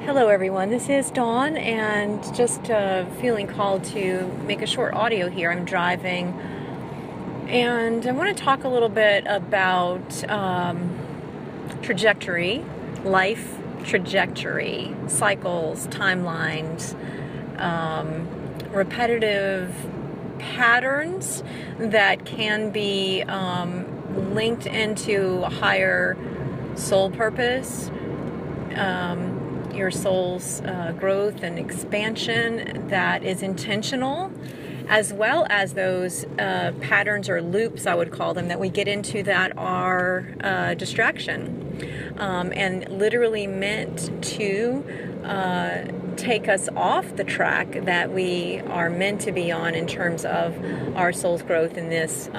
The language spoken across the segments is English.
Hello everyone, this is Dawn and just feeling called to make a short audio here. I'm driving and I want to talk a little bit about trajectory, life trajectory, cycles, timelines, repetitive patterns that can be linked into a higher soul purpose, your soul's growth and expansion that is intentional, as well as those patterns or loops, I would call them, that we get into that are distraction and literally meant to take us off the track that we are meant to be on in terms of our soul's growth in this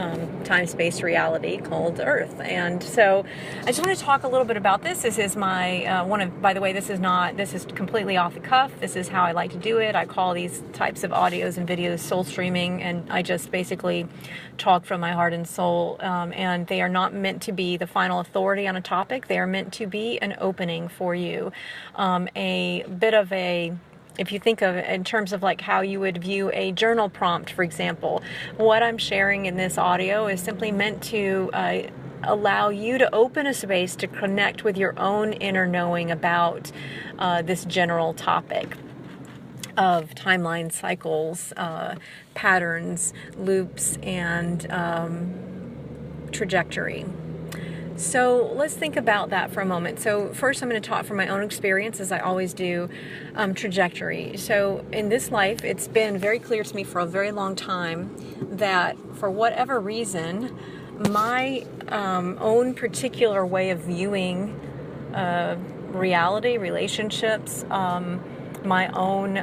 time-space reality called Earth. And so I just want to talk a little bit about this. This is my by the way, this is completely off the cuff. This is how I like to do it. I call these types of audios and videos soul streaming, and I just basically talk from my heart and soul, and they are not meant to be the final authority on a topic. They are meant to be an opening for you, a bit of a, if you think of it in terms of like how you would view a journal prompt, for example, what I'm sharing in this audio is simply meant to allow you to open a space to connect with your own inner knowing about this general topic of timeline, cycles, patterns, loops, and trajectory. So let's think about that for a moment. So first I'm going to talk from my own experience, as I always do, trajectory. So in this life, it's been very clear to me for a very long time that for whatever reason, my own particular way of viewing reality, relationships, my own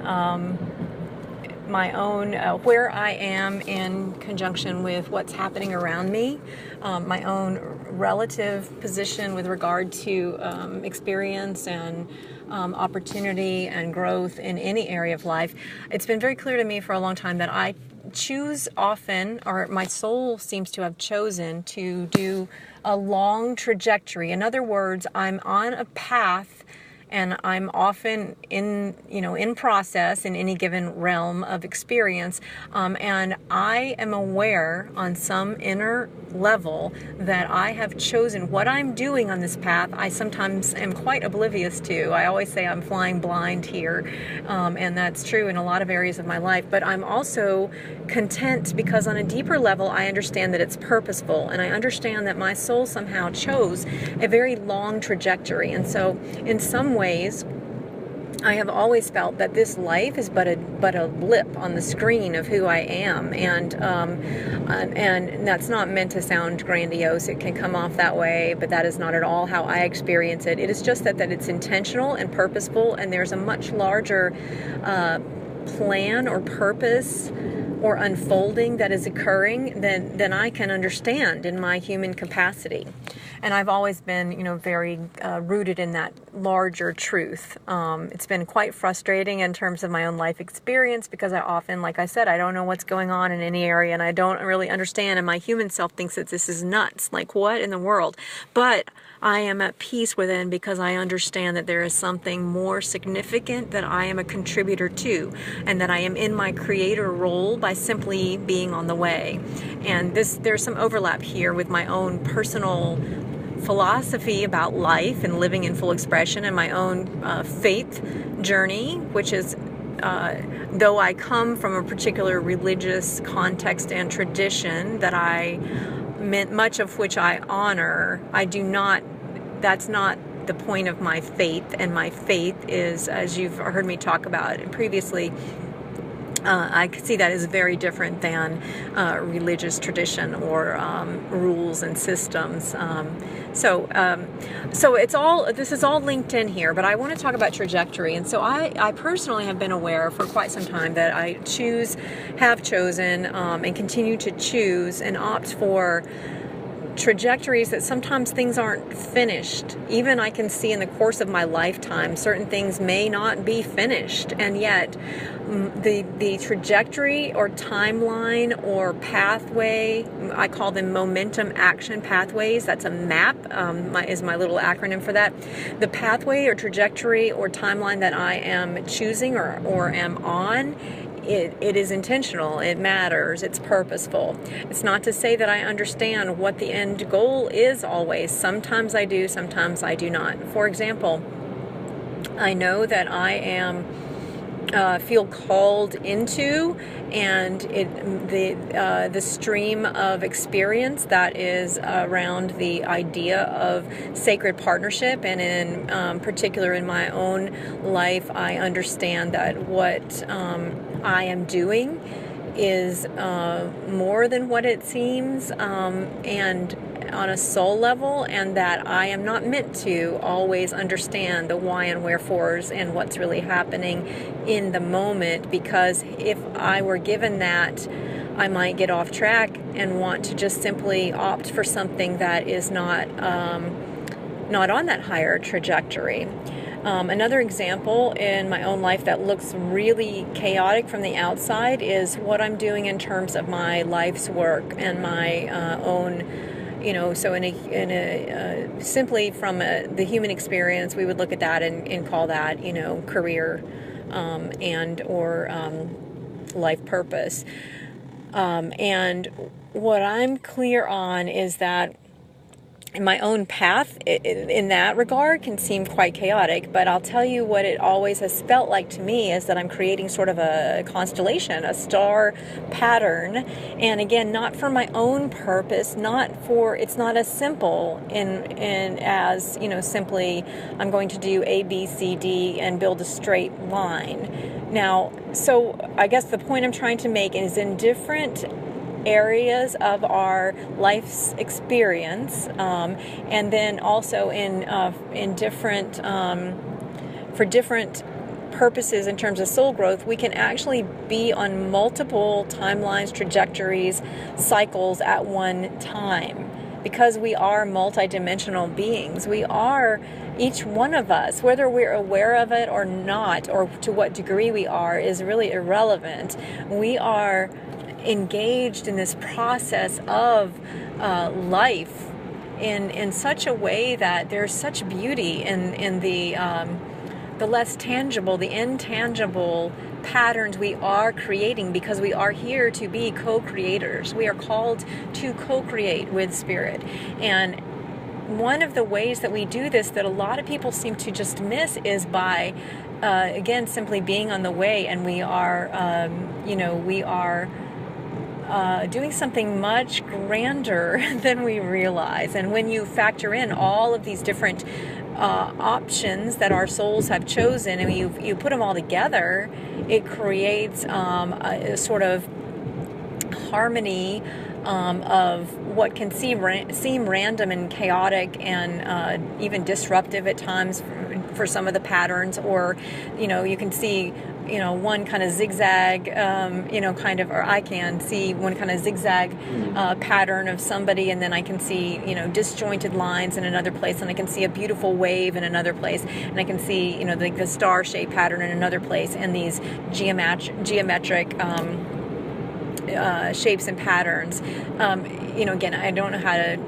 where I am in conjunction with what's happening around me, my own relative position with regard to experience and opportunity and growth in any area of life. It's been very clear to me for a long time that I choose often, or my soul seems to have chosen, to do a long trajectory. In other words, I'm on a path, and I'm often in process in any given realm of experience, and I am aware on some inner level that I have chosen what I'm doing on this path. I sometimes am quite oblivious to. I always say I'm flying blind here, and that's true in a lot of areas of my life, but I'm also content because on a deeper level I understand that it's purposeful, and I understand that my soul somehow chose a very long trajectory. And so in some ways, I have always felt that this life is but a blip on the screen of who I am, and that's not meant to sound grandiose. It can come off that way, but that is not at all how I experience it. It is just that it's intentional and purposeful, and there's a much larger plan or purpose or unfolding that is occurring than I can understand in my human capacity. And I've always been, very rooted in that larger truth. It's been quite frustrating in terms of my own life experience because I often, like I said, I don't know what's going on in any area, and I don't really understand, and my human self thinks that this is nuts. Like, what in the world? But I am at peace within because I understand that there is something more significant that I am a contributor to, and that I am in my creator role by simply being on the way. And there's some overlap here with my own personal philosophy about life and living in full expression, and my own faith journey, which is, though I come from a particular religious context and tradition that much of which I honor, that's not the point of my faith. And my faith is, as you've heard me talk about previously, I could see that as very different than religious tradition or rules and systems. So this is all linked in here, but I want to talk about trajectory. And so I personally have been aware for quite some time that I have chosen, and continue to choose and opt for trajectories that sometimes things aren't finished. Even I can see in the course of my lifetime, certain things may not be finished, and yet the trajectory or timeline or pathway, I call them momentum action pathways. That's a MAP, is my little acronym for that. The pathway or trajectory or timeline that I am choosing or am on, it is intentional, it matters, it's purposeful. It's not to say that I understand what the end goal is always. Sometimes I do, sometimes I do not. For example, I know that I am feel called into, and the stream of experience that is around the idea of sacred partnership, and in particular in my own life, I understand that what I am doing is more than what it seems, and on a soul level, and that I am not meant to always understand the why and wherefores and what's really happening in the moment, because if I were given that, I might get off track and want to just simply opt for something that is not on that higher trajectory. Another example in my own life that looks really chaotic from the outside is what I'm doing in terms of my life's work and my own. So simply from the human experience, we would look at that and call that, career and or life purpose. And what I'm clear on is that my own path in that regard can seem quite chaotic, but I'll tell you what it always has felt like to me is that I'm creating sort of a constellation, a star pattern, and again, not for my own purpose, it's not as simple in as, simply I'm going to do A, B, C, D and build a straight line. Now, so I guess the point I'm trying to make is in different areas of our life's experience, and then also in different for different purposes in terms of soul growth, we can actually be on multiple timelines, trajectories, cycles at one time, because we are multidimensional beings. We are, each one of us, whether we're aware of it or not, or to what degree we are, is really irrelevant. We are engaged in this process of life in such a way that there's such beauty in the less tangible, the intangible patterns we are creating, because we are here to be co-creators. We are called to co-create with Spirit. And one of the ways that we do this that a lot of people seem to just miss is by again, simply being on the way, and we are doing something much grander than we realize. And when you factor in all of these different options that our souls have chosen, and you put them all together, it creates a sort of harmony of what can seem random and chaotic and even disruptive at times for some of the patterns, or you can see one kind of zigzag, or I can see one kind of zigzag pattern of somebody, and then I can see, disjointed lines in another place, and I can see a beautiful wave in another place, and I can see, the star-shaped pattern in another place, and these geometric shapes and patterns. Again, I don't know how to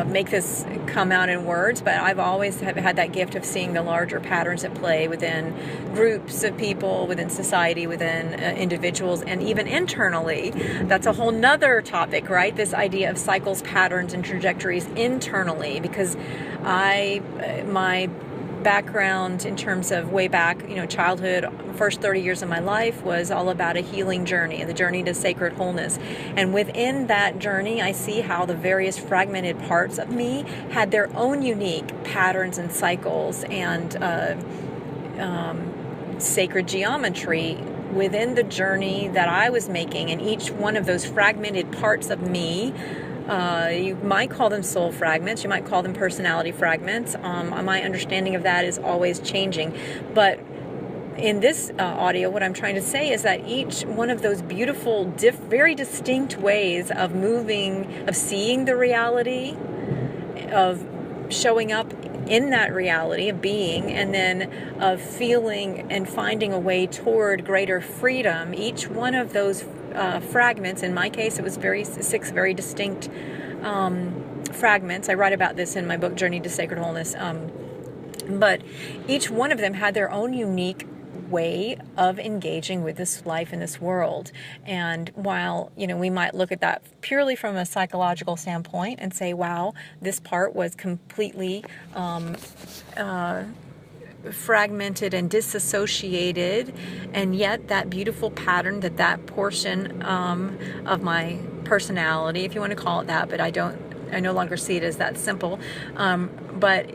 make this come out in words, but I've always had that gift of seeing the larger patterns at play within groups of people, within society, within individuals, and even internally. That's a whole nother topic, right? This idea of cycles, patterns, and trajectories internally, because my background in terms of way back, childhood, first 30 years of my life was all about a healing journey, the journey to sacred wholeness. And within that journey, I see how the various fragmented parts of me had their own unique patterns and cycles and sacred geometry within the journey that I was making. And each one of those fragmented parts of me, you might call them soul fragments, you might call them personality fragments. My understanding of that is always changing. But in this audio, what I'm trying to say is that each one of those beautiful, very distinct ways of moving, of seeing the reality, of showing up in that reality of being, and then of feeling and finding a way toward greater freedom. Each one of those fragments, in my case, it was 6 very distinct fragments. I write about this in my book, Journey to Sacred Wholeness. But each one of them had their own unique way of engaging with this life in this world. And while, we might look at that purely from a psychological standpoint and say, wow, this part was completely fragmented and disassociated, and yet that beautiful pattern, that portion of my personality, if you want to call it that, but I no longer see it as that simple. But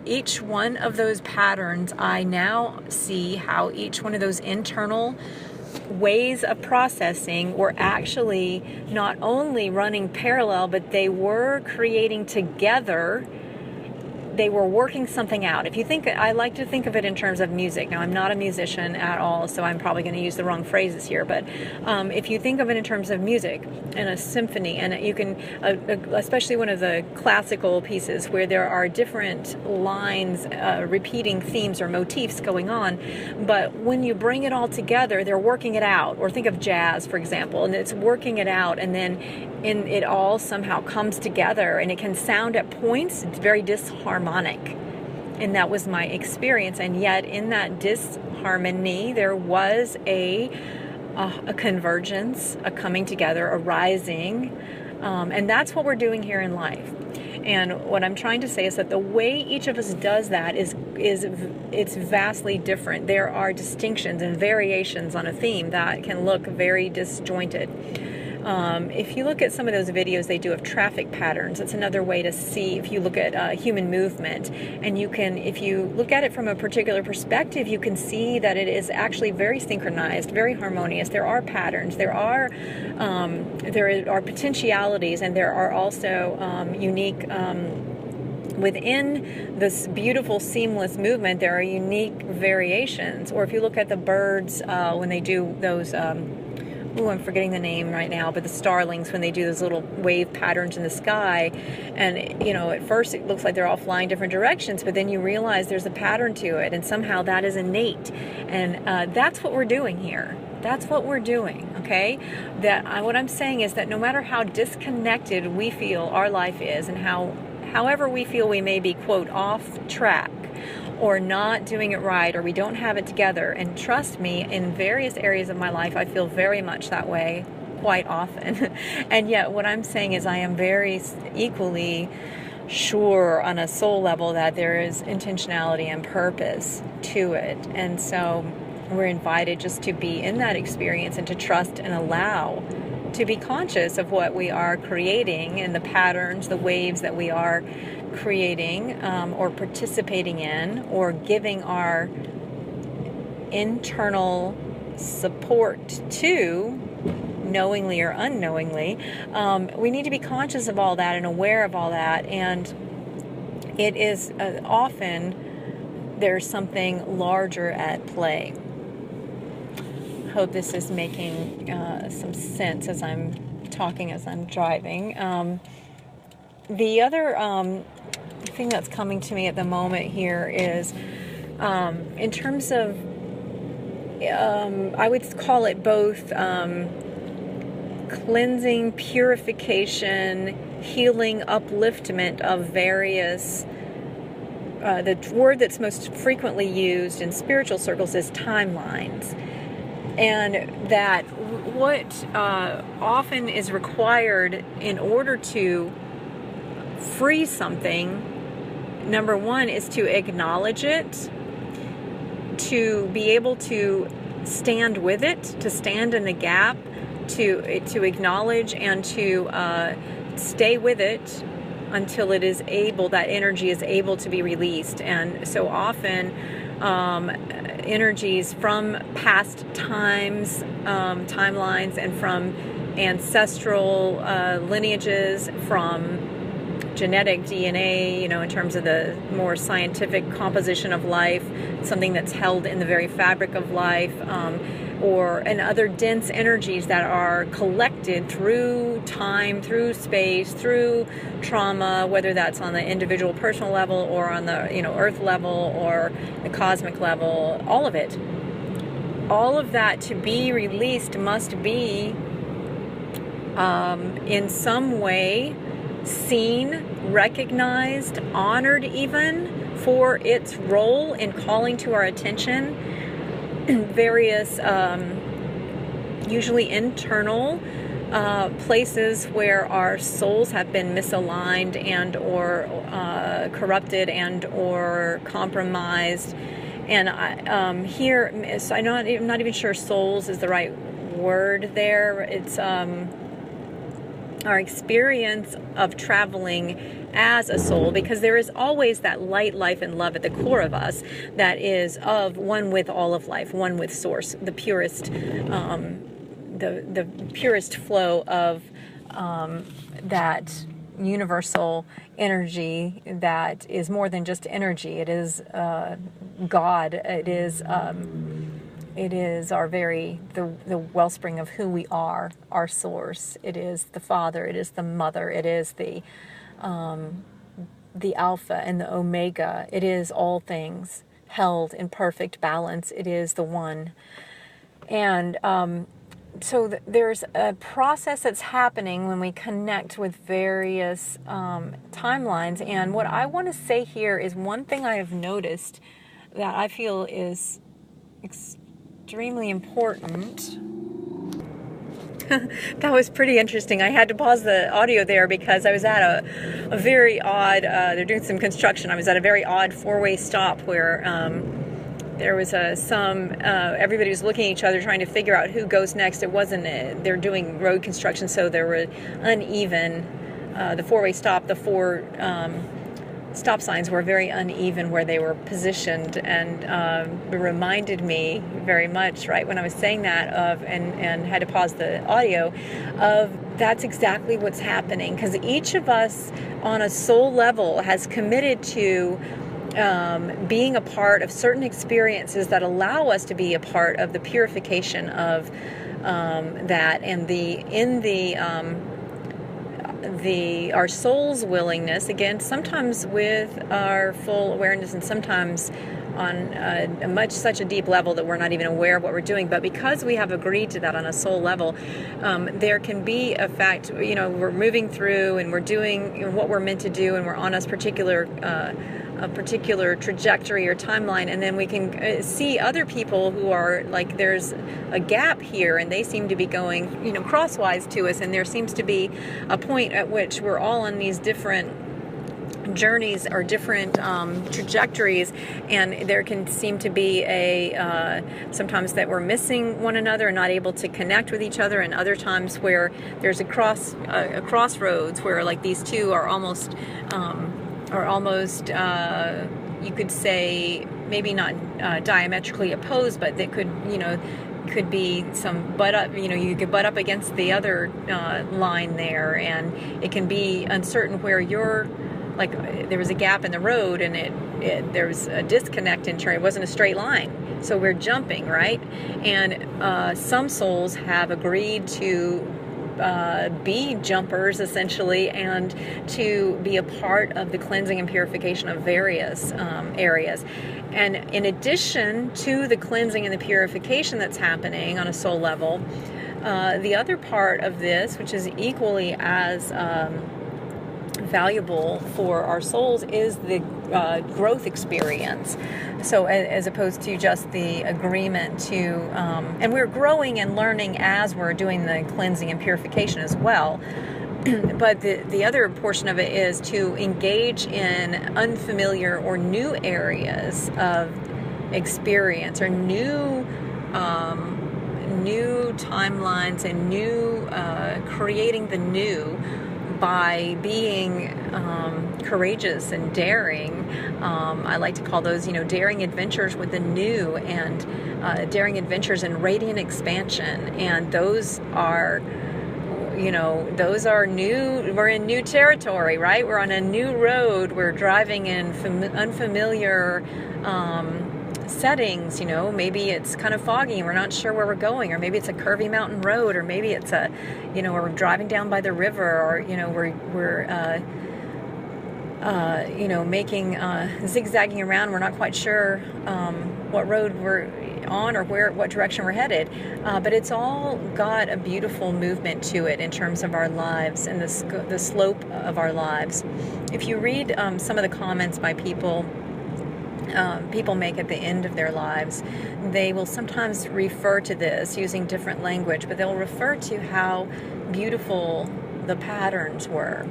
each one of those patterns, I now see how each one of those internal ways of processing were actually not only running parallel, but they were creating together. They were working something out. I like to think of it in terms of music. Now, I'm not a musician at all, so I'm probably going to use the wrong phrases here. But if you think of it in terms of music and a symphony, and you can, especially one of the classical pieces where there are different lines, repeating themes or motifs going on, but when you bring it all together, they're working it out. Or think of jazz, for example, and it's working it out, and then it all somehow comes together, and it can sound at points very disharmonic. And that was my experience. And yet in that disharmony, there was a convergence, a coming together, a rising. And that's what we're doing here in life. And what I'm trying to say is that the way each of us does that it's vastly different. There are distinctions and variations on a theme that can look very disjointed. If you look at some of those videos they do of traffic patterns, it's another way to see. If you look at human movement, and if you look at it from a particular perspective, you can see that it is actually very synchronized, very harmonious. There are patterns, there are potentialities, and there are also unique. Within this beautiful seamless movement, there are unique variations. Or if you look at the birds when they do those. I'm forgetting the name right now, but the starlings, when they do those little wave patterns in the sky, and at first it looks like they're all flying different directions, but then you realize there's a pattern to it, and somehow that is innate. And that's what we're doing here. That's what we're doing, okay? What I'm saying is that no matter how disconnected we feel our life is, and however we feel we may be, quote, off track, or not doing it right, or we don't have it together. And trust me, in various areas of my life, I feel very much that way quite often. And yet what I'm saying is I am very equally sure on a soul level that there is intentionality and purpose to it. And so we're invited just to be in that experience and to trust and allow to be conscious of what we are creating and the patterns, the waves that we are creating or participating in, or giving our internal support to, knowingly or unknowingly. We need to be conscious of all that and aware of all that. And it is often there's something larger at play. Hope this is making some sense as I'm talking, as I'm driving. The other thing that's coming to me at the moment here is in terms of, I would call it both cleansing, purification, healing, upliftment of various. The word that's most frequently used in spiritual circles is timelines. And that what often is required in order to free something, number one, is to acknowledge it, to be able to stand with it, to stand in the gap, to acknowledge and to stay with it until it is able, that energy is able to be released. And so often energies from past times, timelines, and from ancestral lineages, from genetic DNA, in terms of the more scientific composition of life, something that's held in the very fabric of life, and other dense energies that are collected through time, through space, through trauma, whether that's on the individual personal level or on the earth level or the cosmic level, all of it. All of that to be released must be in some way seen, recognized, honored even for its role in calling to our attention various, usually internal places where our souls have been misaligned and or corrupted and or compromised. And here, so I'm not even sure souls is the right word there. It's our experience of traveling as a soul, because there is always that light, life, and love at the core of us that is of one with all of life, one with source, the purest, the purest flow of that universal energy that is more than just energy. It is God. It is our the wellspring of who we are, our source. It is the Father. It is the Mother. It is the Alpha and the Omega. It is all things held in perfect balance. It is the One. And so there's a process that's happening when we connect with various timelines. And what I want to say here is one thing I have noticed that I feel is extremely important. That was pretty interesting. I had to pause the audio there because I was at a very odd, they're doing some construction. I was at a very odd four-way stop where there was everybody was looking at each other trying to figure out who goes next. It wasn't, they're doing road construction, so there were uneven, the four-way stop, the four stop signs were very uneven where they were positioned, and it reminded me very much, right, when I was saying that and had to pause the audio, of that's exactly what's happening, because each of us on a soul level has committed to being a part of certain experiences that allow us to be a part of the purification of that, and our soul's willingness, again, sometimes with our full awareness and sometimes on such a deep level that we're not even aware of what we're doing. But because we have agreed to that on a soul level, there can be a fact, we're moving through and we're doing what we're meant to do, and we're on a particular trajectory or timeline, and then we can see other people who are like, there's a gap here and they seem to be going crosswise to us, and there seems to be a point at which we're all on these different journeys or different trajectories, and there can seem to be sometimes that we're missing one another and not able to connect with each other, and other times where there's a crossroads where like these two are almost you could say maybe not diametrically opposed, but they could be some butt up, you could butt up against the other line there, and it can be uncertain where you're, like, there was a gap in the road and there was a disconnect in turn. It wasn't a straight line, so we're jumping, right? And some souls have agreed to be jumpers, essentially, and to be a part of the cleansing and purification of various areas. And in addition to the cleansing and the purification that's happening on a soul level, the other part of this, which is equally as valuable for our souls, is the growth experience. So as opposed to just the agreement to, and we're growing and learning as we're doing the cleansing and purification as well. But the other portion of it is to engage in unfamiliar or new areas of experience, or new timelines, and new creating the new by being courageous and daring. I like to call those, daring adventures with the new, and daring adventures in radiant expansion. And those are those are new. We're in new territory, right? We're on a new road. We're driving in unfamiliar settings. Maybe it's kind of foggy and we're not sure where we're going, or maybe it's a curvy mountain road, or maybe it's we're driving down by the river, or we're making zigzagging around. We're not quite sure what road we're on or what direction we're headed, but it's all got a beautiful movement to it in terms of our lives and the slope of our lives. If you read some of the comments by people make at the end of their lives, they will sometimes refer to this using different language, but they'll refer to how beautiful the patterns were,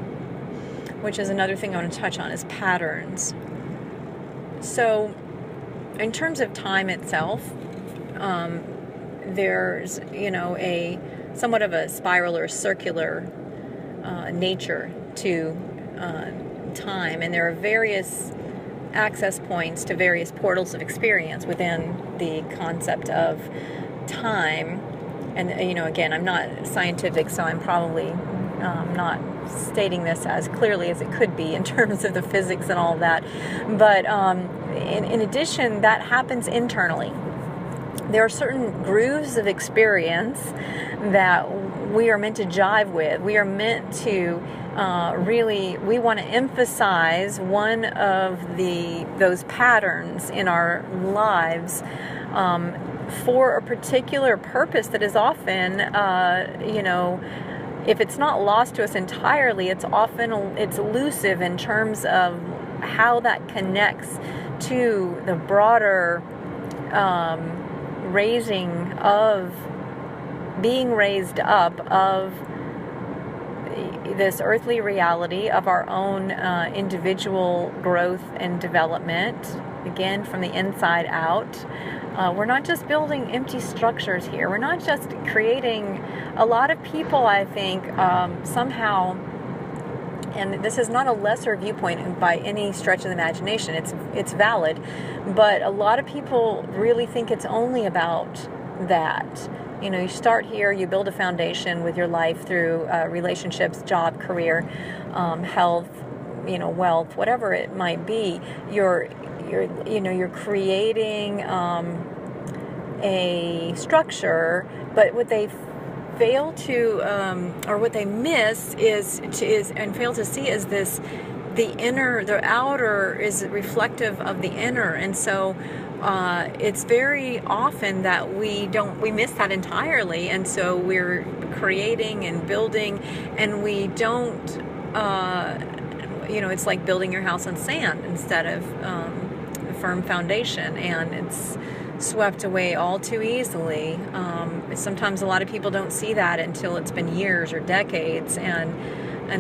which is another thing I want to touch on, is patterns. So in terms of time itself, there's a somewhat of a spiral or circular nature to time, and there are various access points to various portals of experience within the concept of time. And again, I'm not scientific, so I'm probably not stating this as clearly as it could be in terms of the physics and all of that. But in addition, that happens internally. There are certain grooves of experience that we are meant to jive with. We are meant to we want to emphasize one of those patterns in our lives for a particular purpose that is often, if it's not lost to us entirely, it's elusive in terms of how that connects to the broader being raised up of this earthly reality of our own individual growth and development, again, from the inside out. We're not just building empty structures here. We're not just creating. A lot of people, I think, somehow, and this is not a lesser viewpoint by any stretch of the imagination, it's valid, but a lot of people really think it's only about that. You start here, you build a foundation with your life through relationships, job, career, health, wealth, whatever it might be. You're creating a structure, but what they fail to, or what they miss and fail to see is this: the outer is reflective of the inner, and so it's very often that we miss that entirely, and so we're creating and building, and we don't. It's like building your house on sand instead of a firm foundation, and it's swept away all too easily. Sometimes a lot of people don't see that until it's been years or decades, and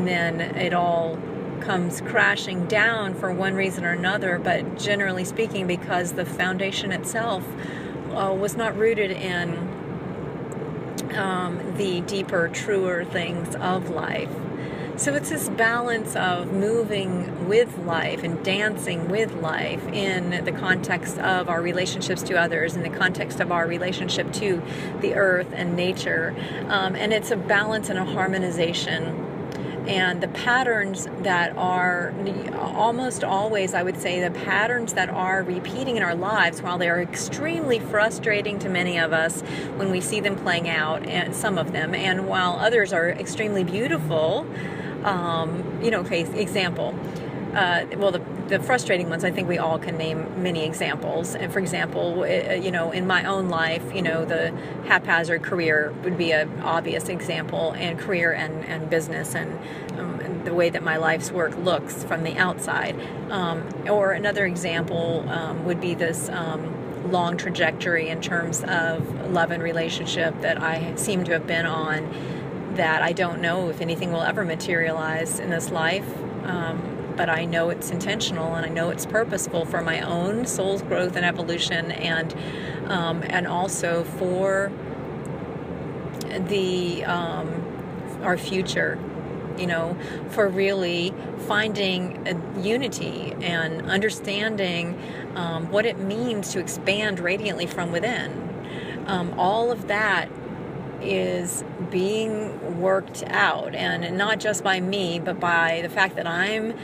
then it all comes crashing down for one reason or another, but generally speaking because the foundation itself was not rooted in the deeper, truer things of life. So it's this balance of moving with life and dancing with life in the context of our relationships to others, in the context of our relationship to the earth and nature. And it's a balance and a harmonization. And the patterns that are almost always, I would say, the patterns that are repeating in our lives, while they are extremely frustrating to many of us when we see them playing out, and some of them, and while others are extremely beautiful, example. The frustrating ones, I think we all can name many examples. And for example, in my own life, the haphazard career would be an obvious example, and career and business and the way that my life's work looks from the outside. Or another example would be this long trajectory in terms of love and relationship that I seem to have been on, that I don't know if anything will ever materialize in this life. But I know it's intentional, and I know it's purposeful for my own soul's growth and evolution, and also for our future. For really finding a unity and understanding what it means to expand radiantly from within. All of that is being worked out, and not just by me, but by the fact that I'm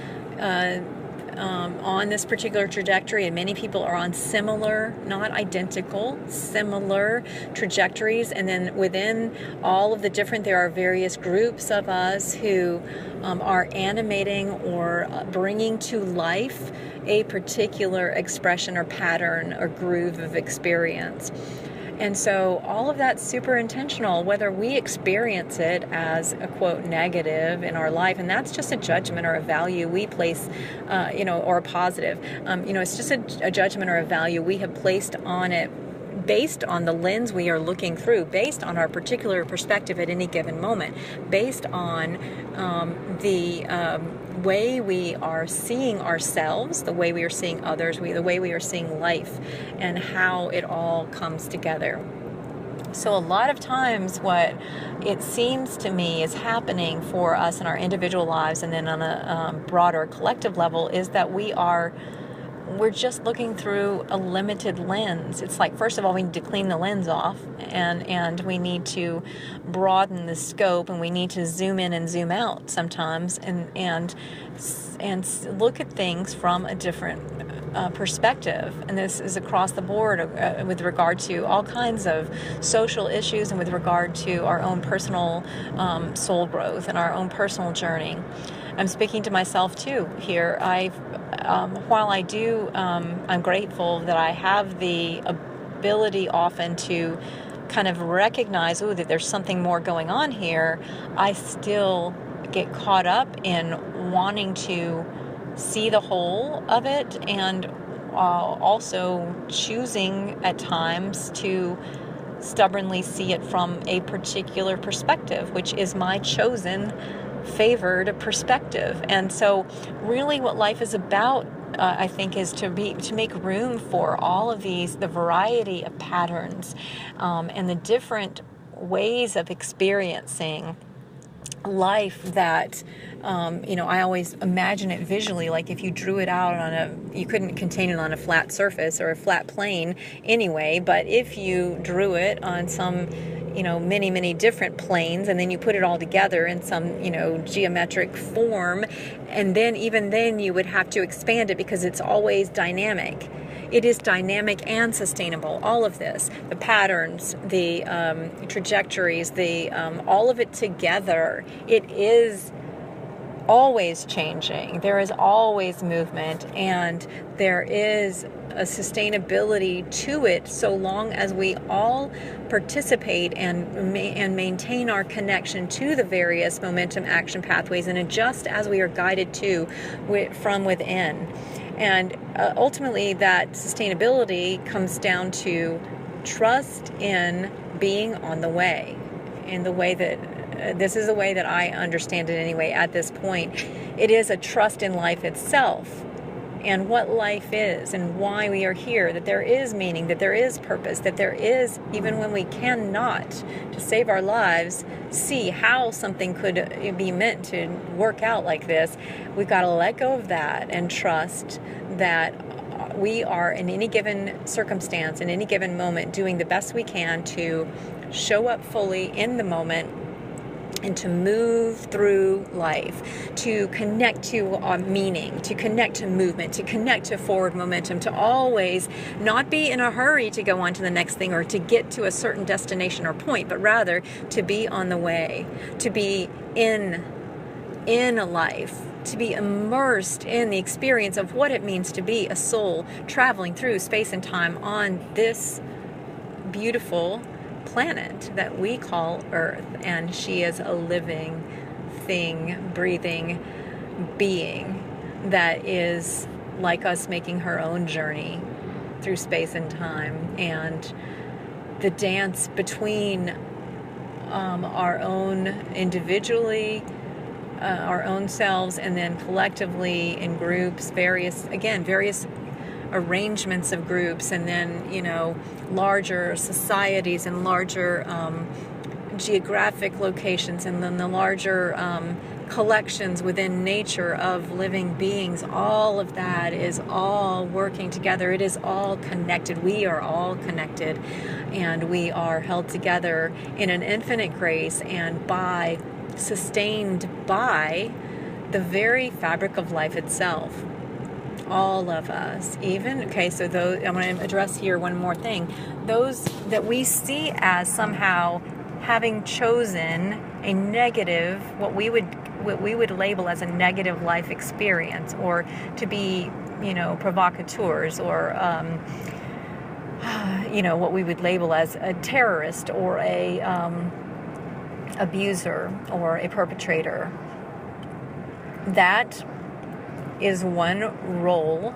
on this particular trajectory, and many people are on similar, not identical, similar trajectories. And then within all of the different, there are various groups of us who are animating or bringing to life a particular expression or pattern or groove of experience. And so all of that's super intentional, whether we experience it as a quote negative in our life, and that's just a judgment or a value we place, or a positive. It's just a judgment or a value we have placed on it based on the lens we are looking through, based on our particular perspective at any given moment, based on the way we are seeing ourselves, the way we are seeing others, the way we are seeing life, and how it all comes together. So a lot of times what it seems to me is happening for us in our individual lives, and then on a broader collective level, is that we're just looking through a limited lens. It's like, first of all, we need to clean the lens off, and we need to broaden the scope, and we need to zoom in and zoom out sometimes, and look at things from a different perspective. And this is across the board with regard to all kinds of social issues, and with regard to our own personal soul growth and our own personal journey. I'm speaking to myself too here. While I do, I'm grateful that I have the ability often to kind of recognize, that there's something more going on here. I still get caught up in wanting to see the whole of it, and also choosing at times to stubbornly see it from a particular perspective, which is my chosen favored perspective. And so really what life is about, I think, is to make room for all of these, the variety of patterns, and the different ways of experiencing life that, I always imagine it visually, like if you drew it out you couldn't contain it on a flat surface or a flat plane anyway, but if you drew it on some many, many different planes, and then you put it all together in some, geometric form, and then even then you would have to expand it because it's always dynamic. It is dynamic and sustainable, all of this, the patterns, the trajectories, all of it together. It is always changing. There is always movement, and there is a sustainability to it, so long as we all participate and maintain our connection to the various momentum action pathways and adjust as we are guided to from within. And ultimately, that sustainability comes down to trust in being on the way, in the way that this is the way that I understand it anyway at this point. It is a trust in life itself and what life is and why we are here, that there is meaning, that there is purpose, that there is, even when we cannot, to save our lives, see how something could be meant to work out like this. We've got to let go of that and trust that we are, in any given circumstance, in any given moment, doing the best we can to show up fully in the moment and to move through life, to connect to meaning, to connect to movement, to connect to forward momentum, to always not be in a hurry to go on to the next thing or to get to a certain destination or point, but rather to be on the way, to be in a life, to be immersed in the experience of what it means to be a soul traveling through space and time on this beautiful planet that we call Earth. And she is a living thing, breathing being that is like us, making her own journey through space and time. And the dance between our own individually, our own selves, and then collectively in groups, various arrangements of groups, and then larger societies and larger geographic locations, and then the larger collections within nature of living beings, all of that is all working together. It is all connected. We are all connected, and we are held together in an infinite grace and sustained by the very fabric of life itself. All of us, so those, I'm going to address here one more thing. Those that we see as somehow having chosen a negative, what we would label as a negative life experience, or to be, provocateurs, or what we would label as a terrorist, or a abuser, or a perpetrator. That is one role,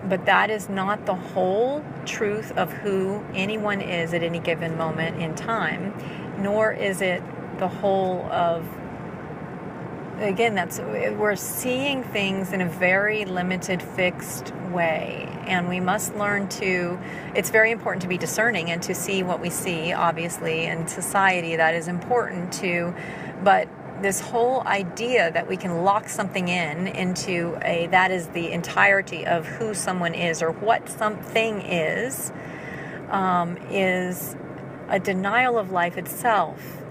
but that is not the whole truth of who anyone is at any given moment in time, nor is it the whole of, again, we're seeing things in a very limited, fixed way, and we must learn it's very important to be discerning and to see what we see, obviously, in society. That is important too, but this whole idea that we can lock something into that is the entirety of who someone is, or what something is a denial of life itself.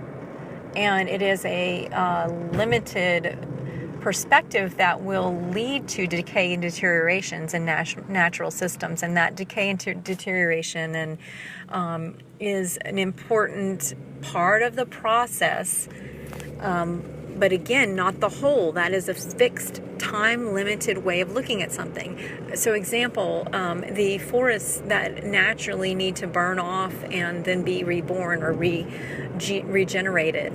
And it is a limited perspective that will lead to decay and deteriorations in natural systems. And that decay and deterioration is an important part of the process. But again, not the whole. That is a fixed, time-limited way of looking at something. So example, the forests that naturally need to burn off and then be reborn or regenerated.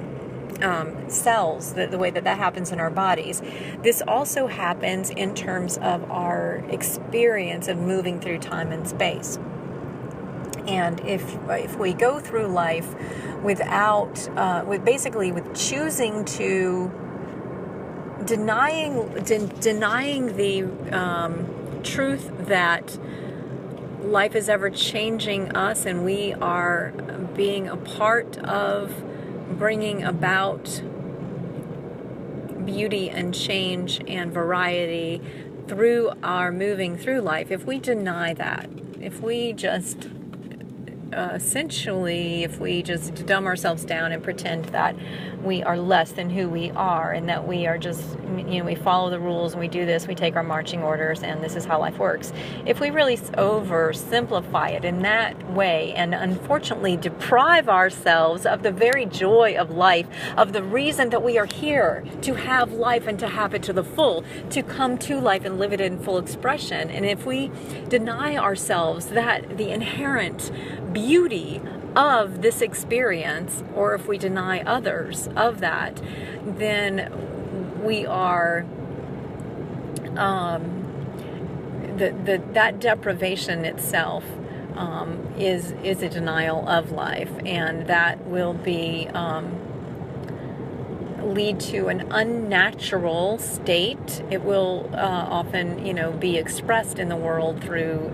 Cells, the way that happens in our bodies. This also happens in terms of our experience of moving through time and space. And if we go through life with choosing to denying the truth that life is ever changing us, and we are being a part of bringing about beauty and change and variety through our moving through life, if we deny that, if we just if we just dumb ourselves down and pretend that we are less than who we are, and that we are just, we follow the rules and we do this, we take our marching orders, and this is how life works. If we really oversimplify it in that way, and unfortunately deprive ourselves of the very joy of life, of the reason that we are here, to have life and to have it to the full, to come to life and live it in full expression, and if we deny ourselves that the inherent beauty of this experience, or if we deny others of that, then we are that deprivation itself is a denial of life, and that will be lead to an unnatural state. It will often be expressed in the world through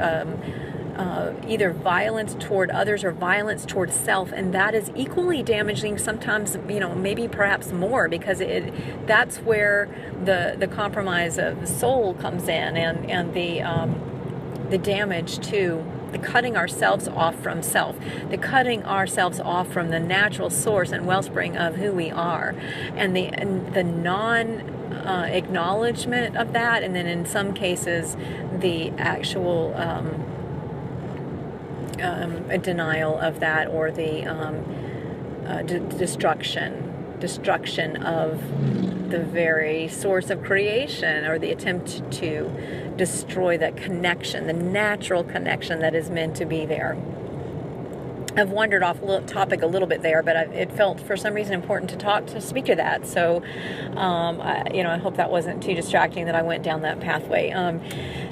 either violence toward others or violence toward self, and that is equally damaging, sometimes maybe perhaps more, because that's where the compromise of the soul comes in, and the damage to the cutting ourselves off from self, the cutting ourselves off from the natural source and wellspring of who we are, and the non acknowledgement of that, and then in some cases the actual a denial of that, or the destruction of the very source of creation, or the attempt to destroy that connection, the natural connection that is meant to be there. I've wandered off topic a little bit there, but it felt for some reason important to speak to that. So, I hope that wasn't too distracting that I went down that pathway.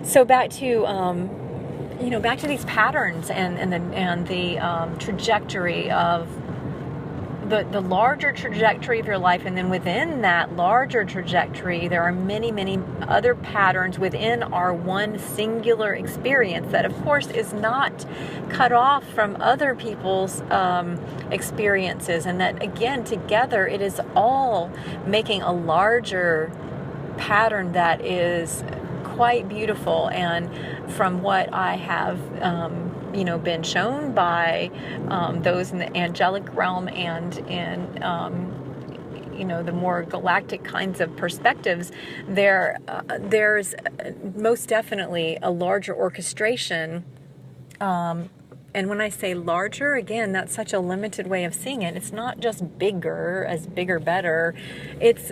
So back to these patterns and the trajectory of the larger trajectory of your life, and then within that larger trajectory, there are many, many other patterns within our one singular experience that, of course, is not cut off from other people's experiences, and that, again, together, it is all making a larger pattern that is quite beautiful. And from what I have been shown by those in the angelic realm and in the more galactic kinds of perspectives, there's most definitely a larger orchestration. And when I say larger, again, that's such a limited way of seeing it. It's not just bigger, as bigger, better. It's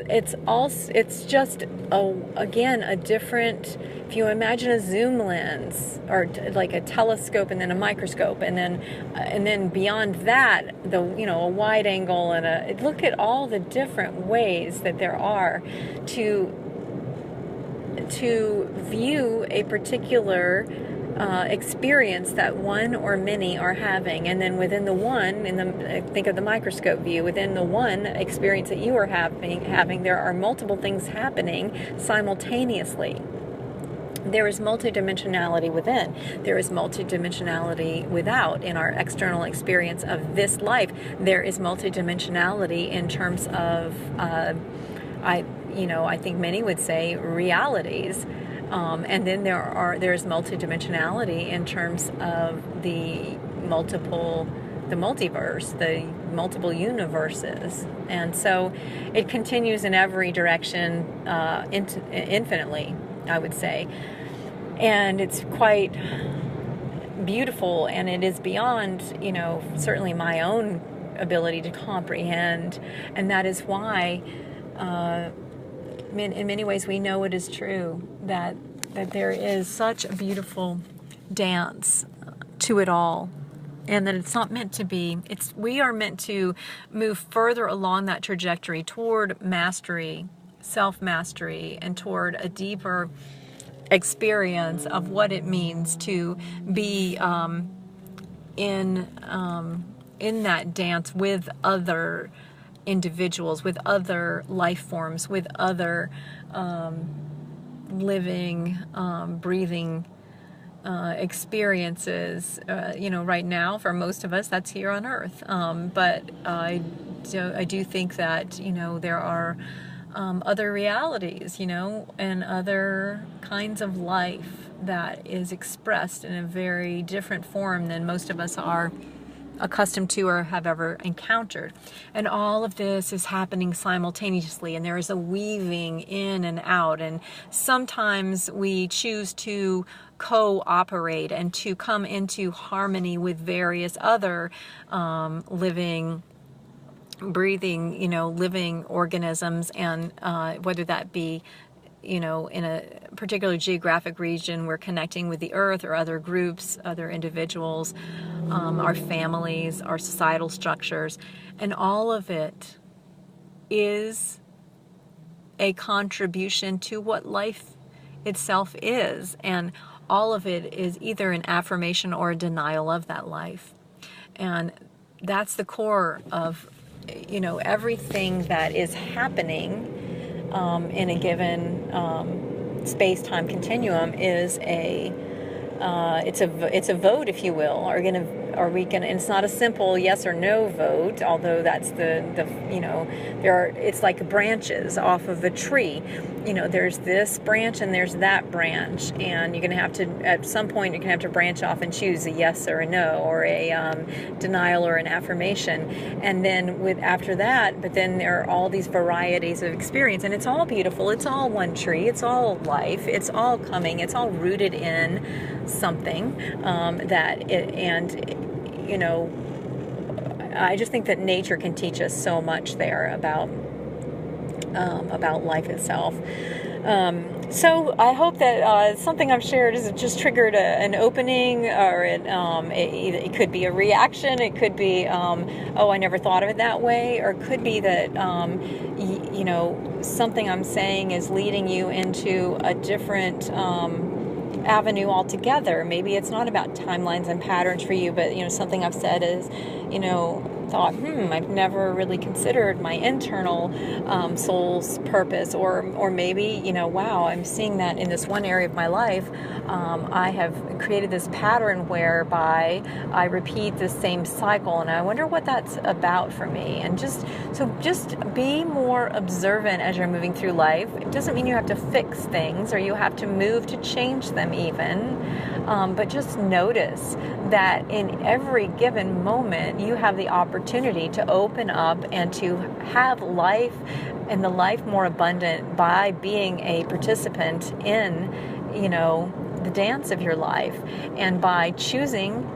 just a different. If you imagine a zoom lens, or like a telescope, and then a microscope, and then beyond that, a wide angle, and look at all the different ways that there are to view a particular experience that one or many are having. And then within the one, think of the microscope view, within the one experience that you are having, there are multiple things happening simultaneously. There is multidimensionality within. There is multidimensionality without. In our external experience of this life, there is multidimensionality in terms of, I think many would say, realities. And then there's multidimensionality in terms of the multiverse, the multiple universes. And so it continues in every direction infinitely, I would say. And it's quite beautiful, and it is beyond, certainly my own ability to comprehend. And that is why in many ways we know it is true that there is such a beautiful dance to it all, and that it's not meant to be. We are meant to move further along that trajectory toward mastery, self-mastery, and toward a deeper experience of what it means to be in that dance with other individuals, with other life forms, with other living, breathing experiences. Right now, for most of us, that's here on Earth. But I do think that there are other realities, and other kinds of life that is expressed in a very different form than most of us are accustomed to or have ever encountered. And all of this is happening simultaneously, and there is a weaving in and out, and sometimes we choose to cooperate and to come into harmony with various other living, breathing, living organisms, and whether that be in a particular geographic region, we're connecting with the earth or other groups, other individuals, our families, our societal structures, and all of it is a contribution to what life itself is, and all of it is either an affirmation or a denial of that life. And that's the core of everything that is happening in a given space-time continuum is it's a vote, if you will. Are we gonna? And it's not a simple yes or no vote, although that's it's like branches off of a tree. There's this branch and there's that branch, and you're gonna have to, at some point, you're gonna have to branch off and choose a yes or a no, or a denial or an affirmation. And then after that, but then there are all these varieties of experience, and it's all beautiful. It's all one tree. It's all life. It's all coming. It's all rooted in something I just think that nature can teach us so much there about life itself. So I hope that something I've shared has just triggered an opening, or it could be a reaction. It could be, I never thought of it that way, or it could be that something I'm saying is leading you into a different avenue altogether. Maybe it's not about timelines and patterns for you, but something I've said is thought, I've never really considered my internal soul's purpose, or maybe, wow, I'm seeing that in this one area of my life. I have created this pattern whereby I repeat the same cycle, and I wonder what that's about for me. And just be more observant as you're moving through life. It doesn't mean you have to fix things or you have to move to change them even, but just notice that in every given moment you have the opportunity to open up and to have life, and the life more abundant, by being a participant in, the dance of your life, and by choosing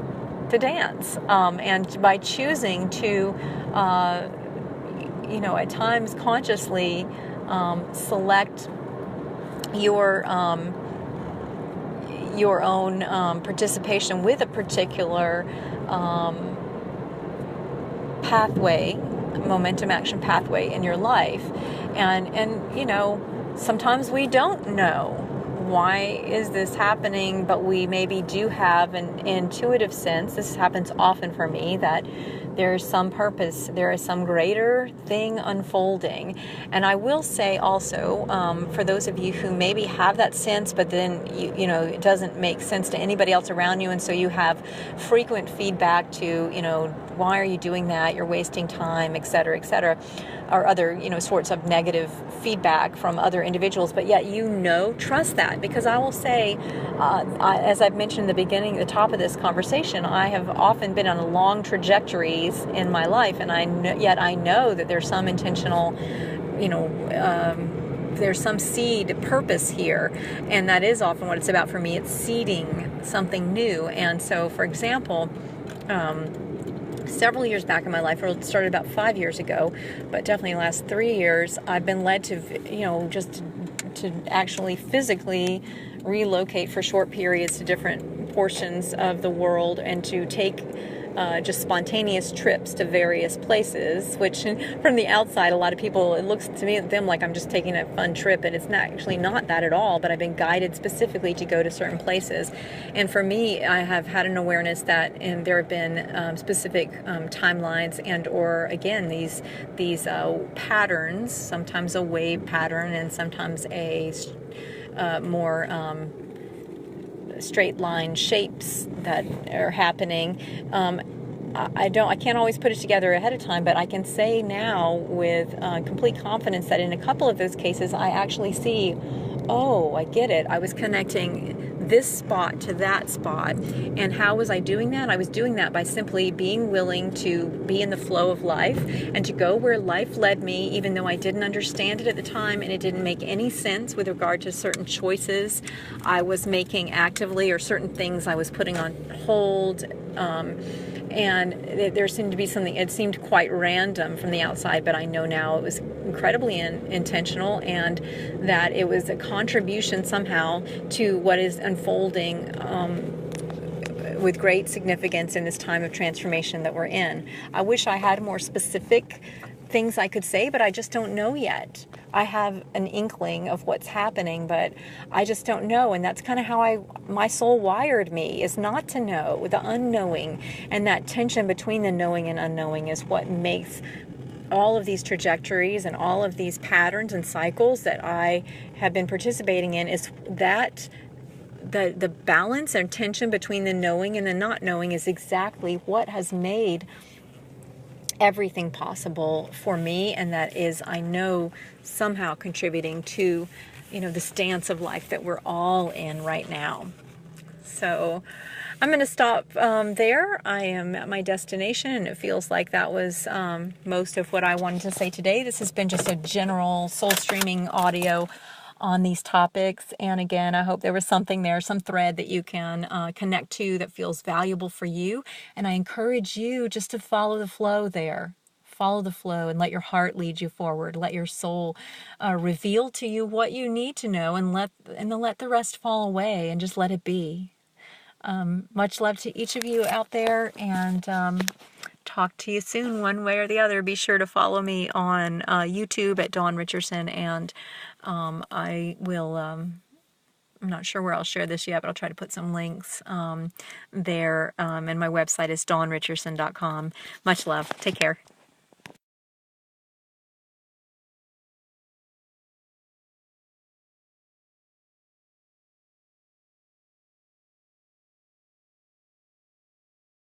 to dance, and by choosing to at times consciously select your own participation with a particular pathway, momentum action pathway in your life. And sometimes we don't know why is this happening, but we maybe do have an intuitive sense. This happens often for me, that there's some purpose, there is some greater thing unfolding. And I will say also, for those of you who maybe have that sense, but then it doesn't make sense to anybody else around you, and so you have frequent feedback to, why are you doing that? You're wasting time, et cetera, or other, sorts of negative feedback from other individuals. But yet, trust that, because I will say, as I've mentioned in the top of this conversation, I have often been on long trajectories in my life, and I know that there's some intentional, there's some seed purpose here, and that is often what it's about for me. It's seeding something new. And so, for example, several years back in my life, or it started about 5 years ago, but definitely the last 3 years, I've been led to, just to actually physically relocate for short periods to different portions of the world, and to take just spontaneous trips to various places, which from the outside, a lot of people, it looks to them like I'm just taking a fun trip, and it's actually not that at all, but I've been guided specifically to go to certain places. And for me, I have had an awareness that, and there have been specific timelines, and or again, these patterns, sometimes a wave pattern and sometimes a more straight line shapes that are happening. I can't always put it together ahead of time, but I can say now with complete confidence that in a couple of those cases, I actually see, oh, I get it. I was connecting this spot to that spot. And how was I doing that? I was doing that by simply being willing to be in the flow of life and to go where life led me, even though I didn't understand it at the time and it didn't make any sense with regard to certain choices I was making actively, or certain things I was putting on hold. And there seemed to be something, it seemed quite random from the outside, but I know now it was incredibly intentional, and that it was a contribution somehow to what is unfolding with great significance in this time of transformation that we're in. I wish I had more specific things I could say, but I just don't know yet. I have an inkling of what's happening, but I just don't know. And that's kind of how my soul wired me, is not to know, the unknowing. And that tension between the knowing and unknowing is what makes all of these trajectories and all of these patterns and cycles that I have been participating in, is that the balance and tension between the knowing and the not knowing is exactly what has made everything possible for me, and that is, I know, somehow contributing to, this dance of life that we're all in right now. So I'm going to stop there. I am at my destination, and it feels like that was most of what I wanted to say today. This has been just a general soul streaming audio on these topics. And again, I hope there was something there, some thread that you can connect to that feels valuable for you. And I encourage you just to follow the flow there. Follow the flow and let your heart lead you forward. Let your soul reveal to you what you need to know, and let the rest fall away, and just let it be. Much love to each of you out there, and talk to you soon one way or the other. Be sure to follow me on YouTube at Dawn Richerson, and I will I'm not sure where I'll share this yet, but I'll try to put some links there. And my website is dawnricherson.com. Much love. Take care.